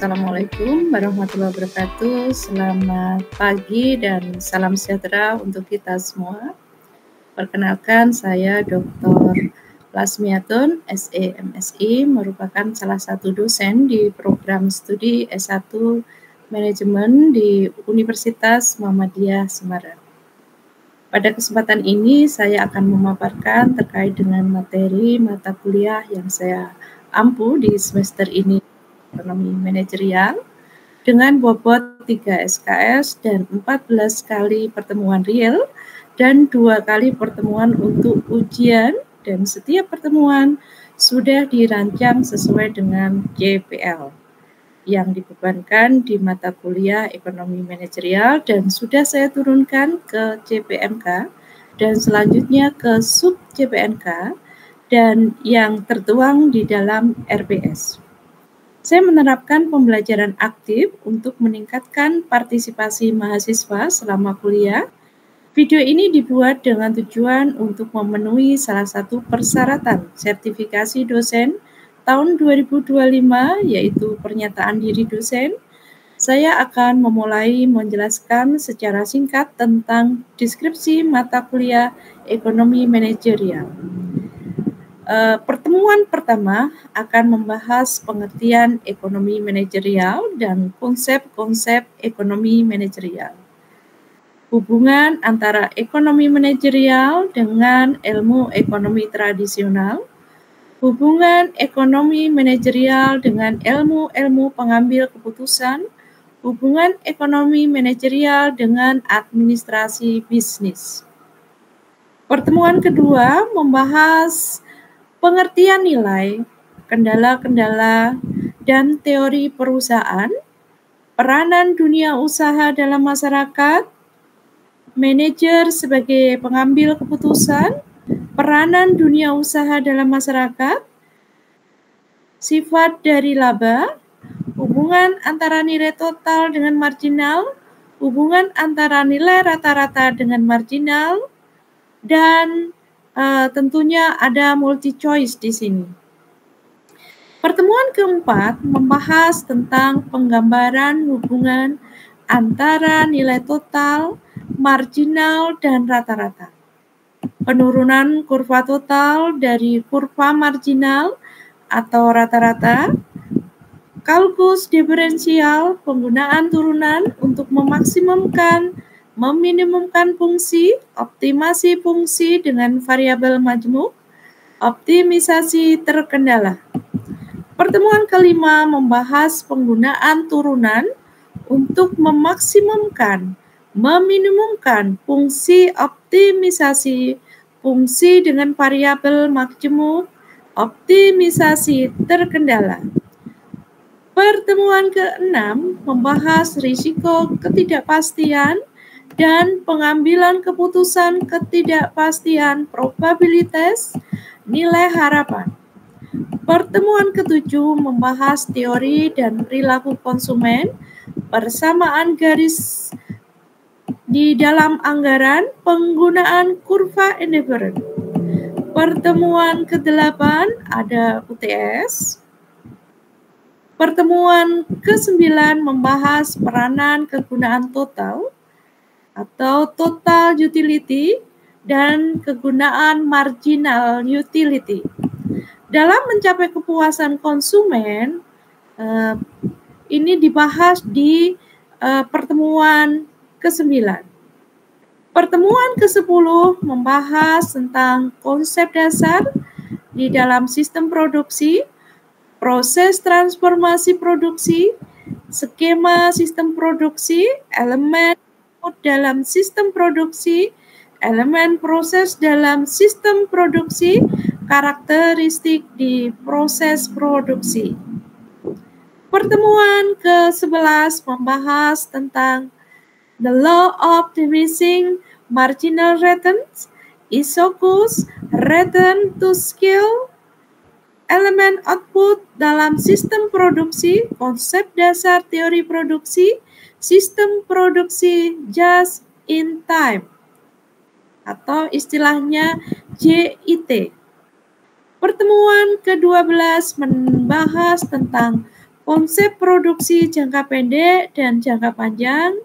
Assalamualaikum warahmatullahi wabarakatuh. Selamat pagi dan salam sejahtera untuk kita semua. Perkenalkan, saya Dr. Lasmiatun, SE MSI, merupakan salah satu dosen di program studi S1 Manajemen di Universitas Muhammadiyah Semarang. Pada kesempatan ini, saya akan memaparkan terkait dengan materi mata kuliah yang saya ampu di semester ini, Ekonomi Manajerial, dengan bobot 3 SKS dan 14 kali pertemuan real dan 2 kali pertemuan untuk ujian, dan setiap pertemuan sudah dirancang sesuai dengan JPL yang dibebankan di mata kuliah Ekonomi Manajerial dan sudah saya turunkan ke CPNK dan selanjutnya ke sub CPNK dan yang tertuang di dalam RPS. Saya menerapkan pembelajaran aktif untuk meningkatkan partisipasi mahasiswa selama kuliah. Video ini dibuat dengan tujuan untuk memenuhi salah satu persyaratan sertifikasi dosen tahun 2025, yaitu pernyataan diri dosen. Saya akan memulai menjelaskan secara singkat tentang deskripsi mata kuliah Ekonomi Manajerial. Pertemuan pertama akan membahas pengertian ekonomi manajerial dan konsep-konsep ekonomi manajerial. Hubungan antara ekonomi manajerial dengan ilmu ekonomi tradisional, hubungan ekonomi manajerial dengan ilmu-ilmu pengambil keputusan, hubungan ekonomi manajerial dengan administrasi bisnis. Pertemuan kedua membahas pengertian nilai, kendala-kendala, dan teori perusahaan, peranan dunia usaha dalam masyarakat, manajer sebagai pengambil keputusan, peranan dunia usaha dalam masyarakat, sifat dari laba, hubungan antara nilai total dengan marginal, hubungan antara nilai rata-rata dengan marginal, dan tentunya ada multi choice di sini. Pertemuan keempat membahas tentang penggambaran hubungan antara nilai total, marginal, dan rata-rata. Penurunan kurva total dari kurva marginal atau rata-rata, kalkulus diferensial, penggunaan turunan untuk meminimumkan fungsi, optimasi fungsi dengan variabel majmuk, optimisasi terkendala. Pertemuan kelima membahas penggunaan turunan untuk meminimumkan fungsi optimisasi fungsi dengan variabel majmuk, optimisasi terkendala. Pertemuan keenam membahas risiko ketidakpastian dan pengambilan keputusan ketidakpastian probabilitas nilai harapan. Pertemuan ketujuh membahas teori dan perilaku konsumen, persamaan garis di dalam anggaran, penggunaan kurva indifferent. Pertemuan ke-8 ada UTS. Pertemuan ke-9 membahas peranan kegunaan total atau total utility dan kegunaan marginal utility. Dalam mencapai kepuasan konsumen, ini dibahas di pertemuan ke-9. Pertemuan ke-10 membahas tentang konsep dasar di dalam sistem produksi, proses transformasi produksi, skema sistem produksi, elemen dalam sistem produksi, elemen proses dalam sistem produksi, karakteristik di proses produksi. Pertemuan ke-11 membahas tentang the law of diminishing marginal returns, isocost, return to scale, elemen output dalam sistem produksi, konsep dasar teori produksi, sistem produksi just in time, atau istilahnya JIT. Pertemuan ke-12 membahas tentang konsep produksi jangka pendek dan jangka panjang,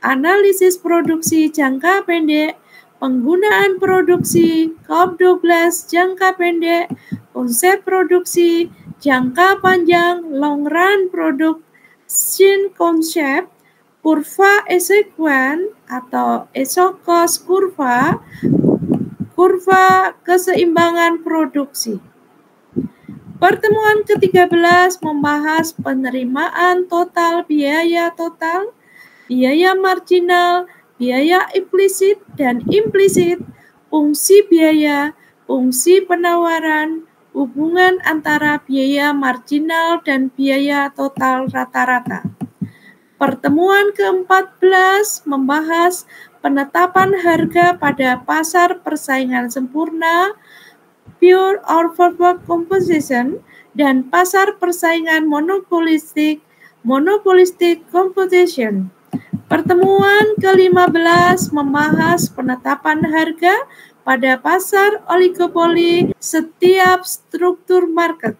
analisis produksi jangka pendek, penggunaan produksi Cobb-Douglas jangka pendek, konsep produksi jangka panjang long run production concept, kurva Esequan atau Esokos kurva, kurva keseimbangan produksi. Pertemuan ke-13 membahas penerimaan total, biaya marginal, biaya implisit dan implisit, fungsi biaya, fungsi penawaran, hubungan antara biaya marginal dan biaya total rata-rata. Pertemuan ke-14 membahas penetapan harga pada pasar persaingan sempurna, pure or forward competition, dan pasar persaingan monopolistik competition. Pertemuan ke-15 membahas penetapan harga pada pasar oligopoli setiap struktur market.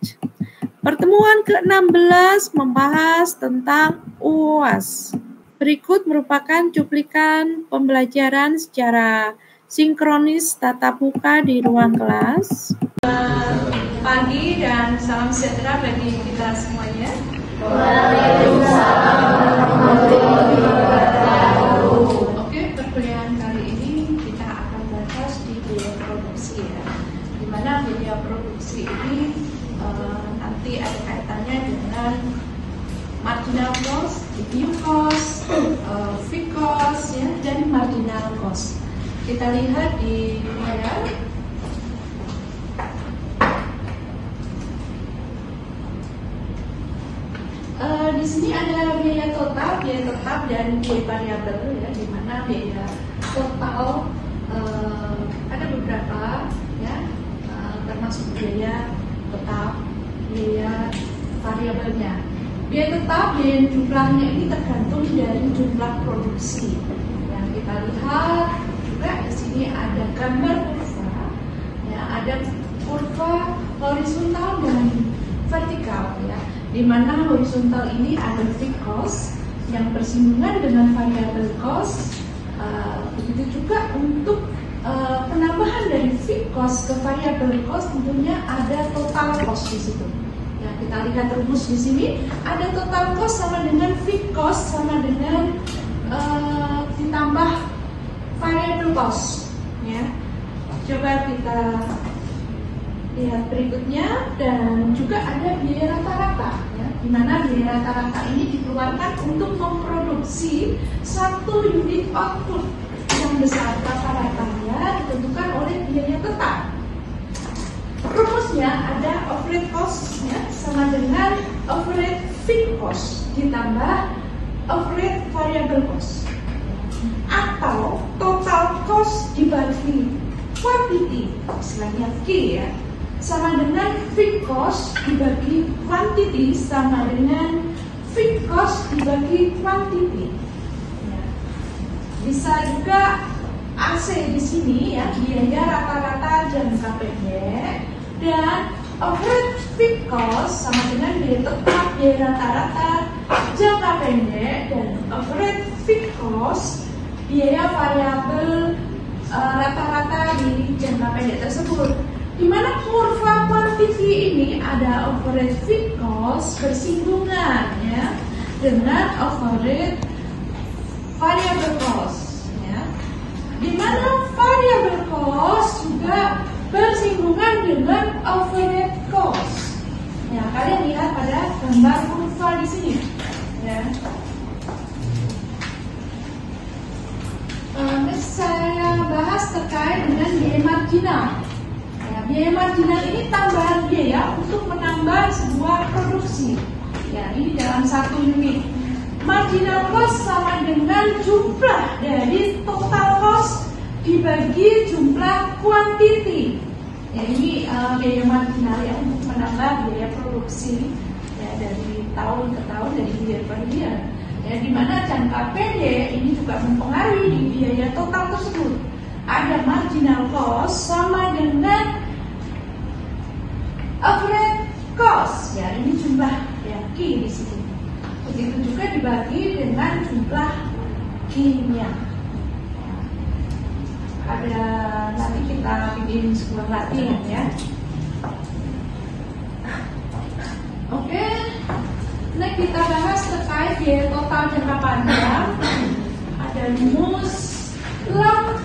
Pertemuan ke-16 membahas tentang UAS. Berikut merupakan cuplikan pembelajaran secara sinkronis tatap muka di ruang kelas. Pagi dan salam sejahtera bagi kita semuanya. Oke, perkuliahan kali ini kita akan bahas di biaya produksi ya. Di mana biaya produksi ini nanti ada kaitannya dengan marginal cost, review cost, fixed cost ya, dan marginal cost. Kita lihat di layar. Di sini ada biaya total, biaya tetap, dan biaya variabel ya, di mana biaya total ada beberapa ya, termasuk biaya tetap, biaya variabelnya. Biaya tetap, biaya jumlahnya ini tergantung dari jumlah produksi. Yang kita lihat juga di sini ada gambar kurva, ya, ada kurva horizontal dan vertikal ya. Di mana horizontal ini ada fixed cost yang bersinggungan dengan variable cost. Begitu juga untuk penambahan dari fixed cost ke variable cost tentunya ada total cost di situ. Ya, kita lihat rumus di sini ada total cost sama dengan fixed cost sama dengan ditambah variable cost. Ya, coba kita lihat berikutnya, dan juga ada biaya rata-rata ya, di mana biaya rata-rata ini dikeluarkan untuk memproduksi satu unit output yang besar. Rata-ratanya ditentukan oleh biaya tetap. Rumusnya ada overhead cost ya, sama dengan overhead fixed cost ditambah overhead variable cost, atau total cost dibagi quantity, istilahnya Q ya, sama dengan fixed cost dibagi quantity sama dengan fixed cost dibagi quantity. Ya. Bisa juga AC di sini ya, biaya rata-rata jangka pendek, dan overhead fixed cost sama dengan biaya tetap, biaya rata-rata jangka pendek, dan overhead fixed cost biaya variabel rata-rata di jangka pendek tersebut. Di mana kurva quantity ini ada overhead fixed cost bersinggungan ya dengan overhead variable cost ya. Di mana variable cost juga bersinggungan dengan overhead cost. Ya, kalian lihat pada gambar kurva di sini ya. Saya bahas terkait dengan biaya marginal. Biaya marginal ini tambahan biaya untuk menambah sebuah produksi. Ya, ini dalam satu unit. Marginal cost sama dengan jumlah dari total cost dibagi jumlah quantity. Ya, ini biaya marginal ya, untuk menambah biaya produksi ya, dari tahun ke tahun, dari year per year. Ya, di mana jangka pendek ini juga mempengaruhi di biaya total tersebut. Ada marginal cost sama dengan overhead cost ya, ini jumlah ya, Q di situ begitu juga dibagi dengan jumlah Q-nya. Ada, nanti kita bikin sebuah latihan ya. Oke, nah kita bahas terkait biaya total jangka panjang. Ada rumus long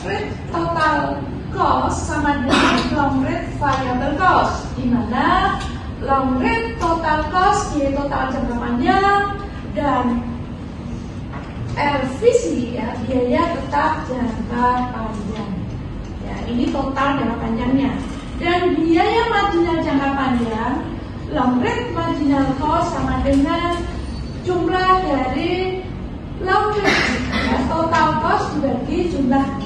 rate total cost sama dengan long rate variable cost, di mana long rate total cost biaya total jangka panjang dan LVC ya, biaya tetap jangka panjang. Ya, ini total jangka panjangnya. Dan biaya marginal jangka panjang, long rate marginal cost sama dengan jumlah dari long rate ya, total cost dibagi jumlah Q.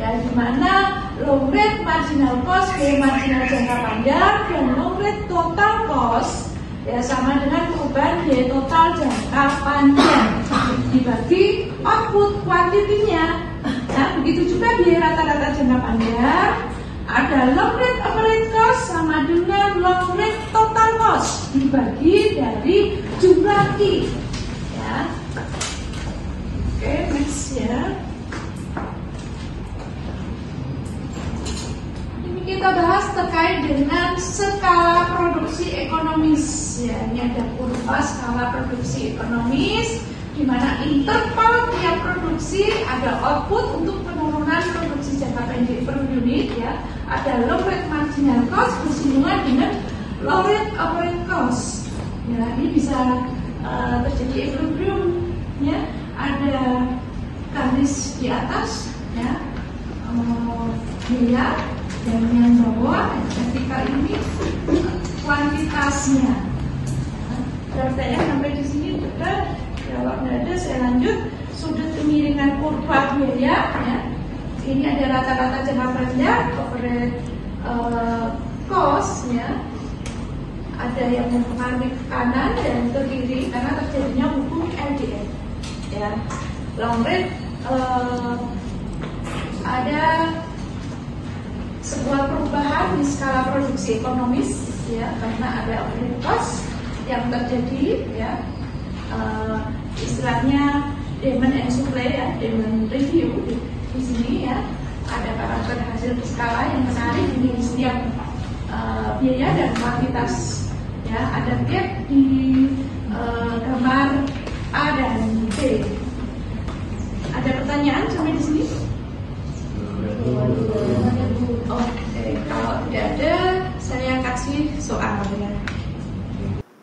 Ya, di mana long rate marginal cost biaya marginal jangka panjang dan long rate total cost ya sama dengan perubahan biaya total jangka panjang dibagi output kuantitinya. Nah, begitu juga biaya rata-rata jangka panjang, ada long rate average cost sama dengan long rate total cost dibagi dari jumlah Q. Ya. Oke, next ya. Ini kita bahas terkait dengan skala produksi ekonomis. Ya, ini ada kurva skala produksi ekonomis, di mana interval tiap produksi ada output untuk penurunan produksi jangka pendek per unit ya. Ada low rate marginal cost bersinggungan dengan low rate average cost. Ya, ini bisa terjadi equilibrium ya. Ada garis di atas ya, biaya, dan yang bawah vertikal ini kuantitasnya. Pertanyaan sampai di sini sudah. Kalau nggak ada, saya lanjut. Sudut kemiringan kurva biaya ya. Ini ada rata-rata jangka panjang, average cost ya. Ada yang mempengaruhi ke kanan dan ke kiri karena terjadinya hukum LDR ya. Long rate ada sebuah perubahan di skala produksi ekonomis ya, karena ada average cost yang terjadi ya. Istilahnya demand and supply ya, demand review di sini ya. Ada karakter hasil skala yang menarik di setiap biaya dan kuantitas ya. Ada gap di gambar A dan B. Ada pertanyaan sampai di sini? Oke, kalau tidak ada, saya kasih soalnya.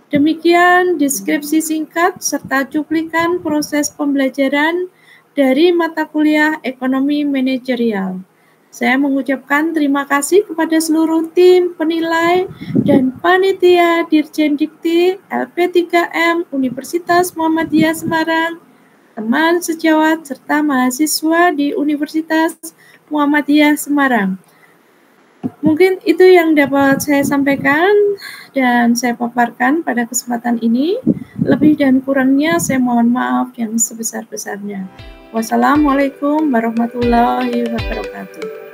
Demikian deskripsi singkat serta cuplikan proses pembelajaran dari mata kuliah Ekonomi Manajerial. Saya mengucapkan terima kasih kepada seluruh tim penilai dan panitia Dirjen Dikti LP3M Universitas Muhammadiyah Semarang, teman sejawat serta mahasiswa di Universitas Muhammadiyah Semarang. Mungkin itu yang dapat saya sampaikan dan saya paparkan pada kesempatan ini. Lebih dan kurangnya saya mohon maaf yang sebesar-besarnya. Wassalamualaikum warahmatullahi wabarakatuh.